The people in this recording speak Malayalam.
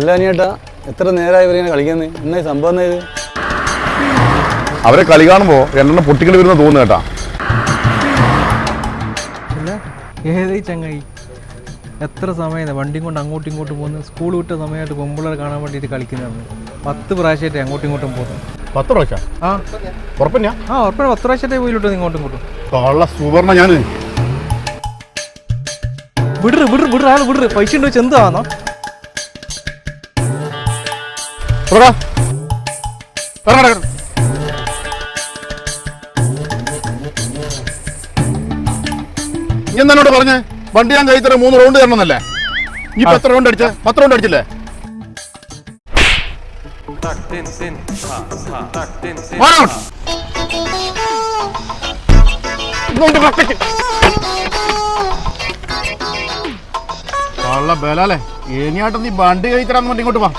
അല്ല അനിയേട്ടാ, എത്ര നേരമായി ഇവരിങ്ങനെ കളിക്കുന്നത്? എന്നായി സംഭവം ഇത്? അവരെ കളി കാണുമ്പോൾ രണ്ടെണ്ണം പൊട്ടിക്കേണ്ടി വരുന്ന തോന്നുന്നു കേട്ടാ. അല്ല ഏതേ ചങ്ങായി എത്ര സമയം വണ്ടിയും കൊണ്ട് അങ്ങോട്ടും ഇങ്ങോട്ടും പോകുന്നു. സ്കൂൾ വിട്ട സമയമായിട്ട് പെമ്പിള്ളേരെ കാണാൻ വേണ്ടിയിട്ട് കളിക്കുന്നതാണ്. 10 പ്രാവശ്യമായിട്ട് അങ്ങോട്ടും ഇങ്ങോട്ടും പോകുന്നു. 10 പ്രാവശ്യം? ആ ഉറപ്പന്നാ? ആ ഉറപ്പാണ് 10 പ്രാവശ്യമായിട്ടേ പോയിട്ടോ ഇങ്ങോട്ടും ഇങ്ങോട്ടും. കള്ള സുവർണ ഞാൻ വിടറ് ആൾ വിടറ്. പൈസ ഉണ്ടോ ചെന്താന്നോ? ഞാൻ എന്നോട് പറഞ്ഞേ വണ്ടി ഞാൻ കഴിത്തറ 3 റൗണ്ട് തരണമെന്നല്ലേ? ഇനി 10 റൗണ്ട് അടിച്ചേ? 10 റൗണ്ട് അടിച്ചില്ലേ? കള്ള ബലാലേ, ഇനിയായിട്ട് നീ വണ്ടി കഴിത്തരാന്ന് പറഞ്ഞ് ഇങ്ങോട്ട് വാ.